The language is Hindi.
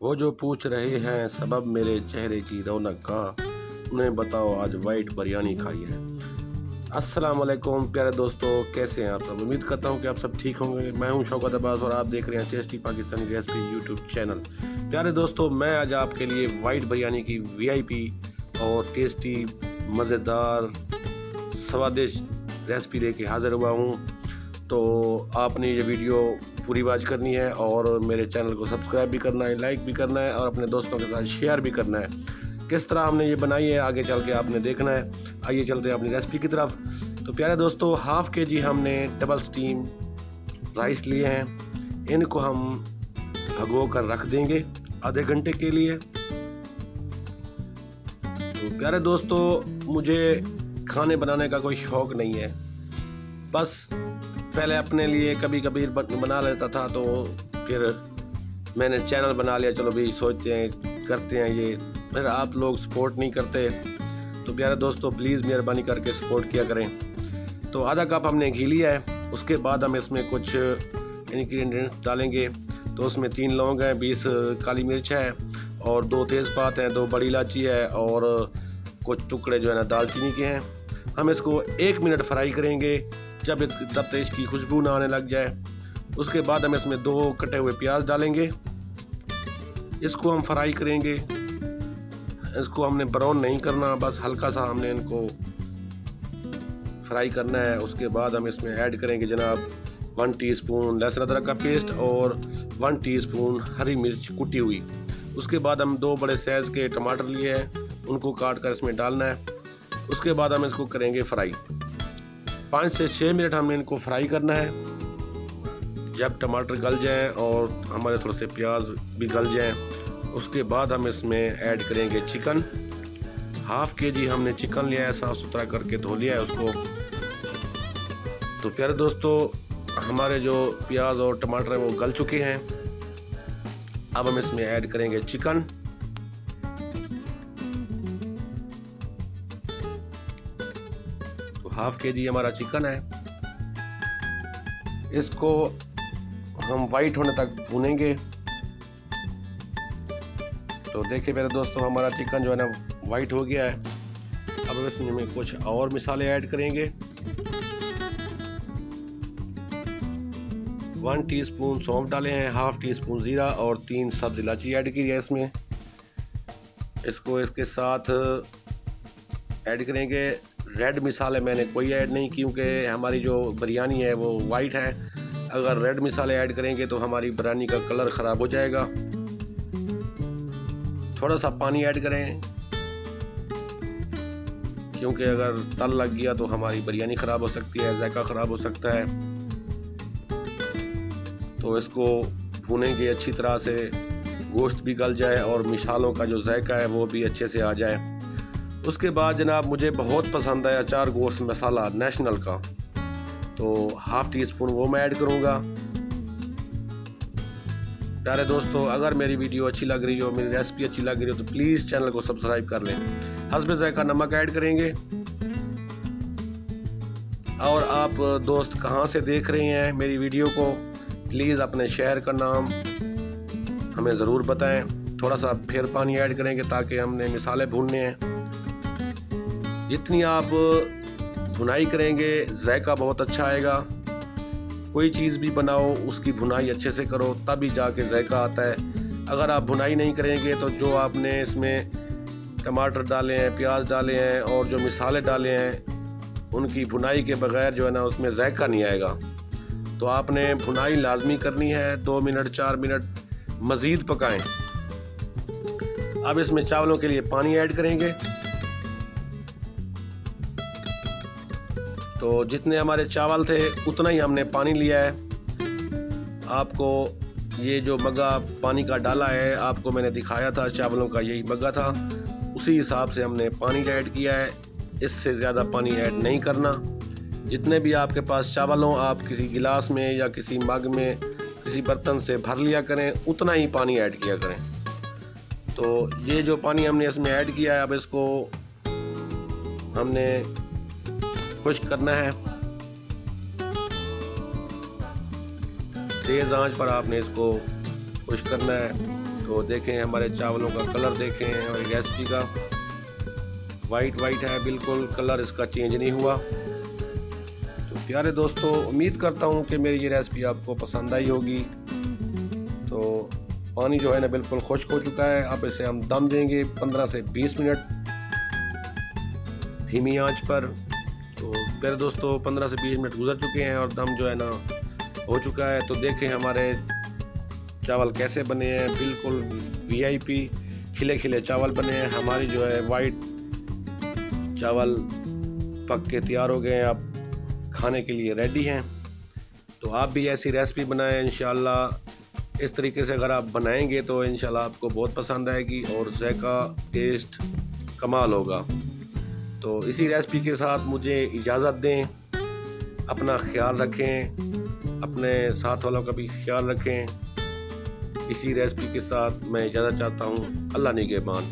वो जो पूछ रहे हैं सबब मेरे चेहरे की रौनक का, उन्हें बताओ आज वाइट बिरयानी खाई है। अस्सलाम वालेकुम प्यारे दोस्तों, कैसे हैं आप सब। उम्मीद करता हूं कि आप सब ठीक होंगे। मैं हूं शौकत अब्बास और आप देख रहे हैं tasty Pakistani recipe YouTube channel. प्यारे दोस्तों, मैं आज आपके लिए वाइट बिरयानी की वीआईपी और टेस्टी मज़ेदार स्वादिष्ट रेसिपी लेके हाज़िर हुआ हूँ। तो आपने ये वीडियो पूरी वॉच करनी है और मेरे चैनल को सब्सक्राइब भी करना है, लाइक भी करना है और अपने दोस्तों के साथ शेयर भी करना है। किस तरह हमने ये बनाई है आगे चल के आपने देखना है। आइए चलते हैं अपनी रेसिपी की तरफ। तो प्यारे दोस्तों, हाफ़ के जी हमने डबल स्टीम राइस लिए हैं। इनको हम भगो कर रख देंगे आधे घंटे के लिए। तो प्यारे दोस्तों, मुझे खाने बनाने का कोई शौक़ नहीं है, बस पहले अपने लिए कभी कभी बना लेता था, तो फिर मैंने चैनल बना लिया। चलो भाई, सोचते हैं करते हैं ये, फिर आप लोग सपोर्ट नहीं करते। तो प्यारे दोस्तों, प्लीज़ मेहरबानी करके सपोर्ट किया करें। तो आधा कप हमने घी लिया है। उसके बाद हम इसमें कुछ इंग्रेडिएंट्स डालेंगे। तो उसमें 3 लौंग हैं, 20 काली मिर्च है और 2 तेज़पात हैं, 2 बड़ी इलायची है और कुछ टुकड़े जो है ना दालचीनी के हैं। हम इसको 1 मिनट फ्राई करेंगे जब तक इसकी खुशबू ना आने लग जाए। उसके बाद हम इसमें 2 कटे हुए प्याज डालेंगे। इसको हम फ्राई करेंगे। इसको हमने ब्राउन नहीं करना, बस हल्का सा हमने इनको फ्राई करना है। उसके बाद हम इसमें ऐड करेंगे जनाब 1 टीस्पून लहसुन अदरक का पेस्ट और 1 टीस्पून हरी मिर्च कुटी हुई। उसके बाद हम 2 बड़े साइज़ के टमाटर लिए हैं, उनको काट कर इसमें डालना है। उसके बाद हम इसको करेंगे फ्राई। 5 से 6 मिनट हमने इनको फ्राई करना है। जब टमाटर गल जाएं और हमारे थोड़े से प्याज भी गल जाएं, उसके बाद हम इसमें ऐड करेंगे चिकन। हाफ़ के जी हमने चिकन लिया है, साफ़ सुथरा करके धो लिया है उसको। तो प्यारे दोस्तों, हमारे जो प्याज और टमाटर हैं वो गल चुके हैं। अब हम इसमें ऐड करेंगे चिकन। हाफ़ के जी हमारा चिकन है। इसको हम वाइट होने तक भूनेंगे। तो देखिए मेरे दोस्तों, हमारा चिकन जो है ना वाइट हो गया है। अब इसमें कुछ और मसाले ऐड करेंगे। 1 टीस्पून सौंफ डाले हैं, हाफ़ टीस्पून ज़ीरा और 3 सब्ज़ इलायची ऐड की है इसमें। इसको इसके साथ ऐड करेंगे। रेड मसाले मैंने कोई ऐड नहीं, क्योंकि हमारी जो बिरयानी है वो वाइट है। अगर रेड मसाले ऐड करेंगे तो हमारी बिरयानी का कलर ख़राब हो जाएगा। थोड़ा सा पानी ऐड करें, क्योंकि अगर तल लग गया तो हमारी बिरयानी ख़राब हो सकती है, जायका ख़राब हो सकता है। तो इसको भूनेंगे अच्छी तरह से, गोश्त भी गल जाए और मसालों का जो जायका है वो भी अच्छे से आ जाए। उसके बाद जनाब, मुझे बहुत पसंद आया 4 गोश्त मसाला नेशनल का, तो हाफ़ टीस्पून वो मैं ऐड करूँगा। प्यारे दोस्तों, अगर मेरी वीडियो अच्छी लग रही हो, मेरी रेसिपी अच्छी लग रही हो, तो प्लीज़ चैनल को सब्सक्राइब कर लें। हस्बे ज़ायका नमक ऐड करेंगे। और आप दोस्त कहाँ से देख रहे हैं मेरी वीडियो को, प्लीज़ अपने शहर का नाम हमें ज़रूर बताएं। थोड़ा सा फिर पानी ऐड करेंगे ताकि हमने मसाले भूनने हैं। जितनी आप भुनाई करेंगे जायका बहुत अच्छा आएगा। कोई चीज़ भी बनाओ उसकी भुनाई अच्छे से करो, तभी जाके जायका आता है। अगर आप भुनाई नहीं करेंगे तो जो आपने इसमें टमाटर डाले हैं, प्याज डाले हैं और जो मसाले डाले हैं, उनकी भुनाई के बगैर जो है ना उसमें जायका नहीं आएगा। तो आपने भुनाई लाजमी करनी है। 2 मिनट 4 मिनट मज़ीद पकाएं। अब इसमें चावलों के लिए पानी ऐड करेंगे। तो जितने हमारे चावल थे उतना ही हमने पानी लिया है। आपको ये जो मग्गा पानी का डाला है, आपको मैंने दिखाया था चावलों का यही मग्गा था, उसी हिसाब से हमने पानी ऐड किया है। इससे ज़्यादा पानी ऐड नहीं करना। जितने भी आपके पास चावल हों, आप किसी गिलास में या किसी मग में, किसी बर्तन से भर लिया करें, उतना ही पानी ऐड किया करें। तो ये जो पानी हमने इसमें ऐड किया है, अब इसको हमने खुश्क करना है। तेज़ आंच पर आपने इसको खुश्क करना है। तो देखें हमारे चावलों का कलर देखें, और रेसिपी का वाइट है बिल्कुल, कलर इसका चेंज नहीं हुआ। तो प्यारे दोस्तों, उम्मीद करता हूँ कि मेरी ये रेसिपी आपको पसंद आई होगी। तो पानी जो है ना बिल्कुल खुश्क हो चुका है। अब इसे हम दम देंगे 15 से 20 मिनट धीमी आंच पर। तो प्यारे दोस्तों, 15 से 20 मिनट गुजर चुके हैं और दम जो है ना हो चुका है। तो देखें हमारे चावल कैसे बने हैं, बिल्कुल वीआईपी खिले खिले चावल बने हैं। हमारी जो है वाइट चावल पक के तैयार हो गए हैं, अब खाने के लिए रेडी हैं। तो आप भी ऐसी रेसिपी बनाएं इंशाल्लाह। इस तरीके से अगर आप बनाएंगे तो इंशाल्लाह आपको बहुत पसंद आएगी और जायका टेस्ट कमाल होगा। तो इसी रेसिपी के साथ मुझे इजाज़त दें। अपना ख्याल रखें, अपने साथ वालों का भी ख्याल रखें। इसी रेसिपी के साथ मैं इजाज़त चाहता हूँ। अल्लाह निगहबान।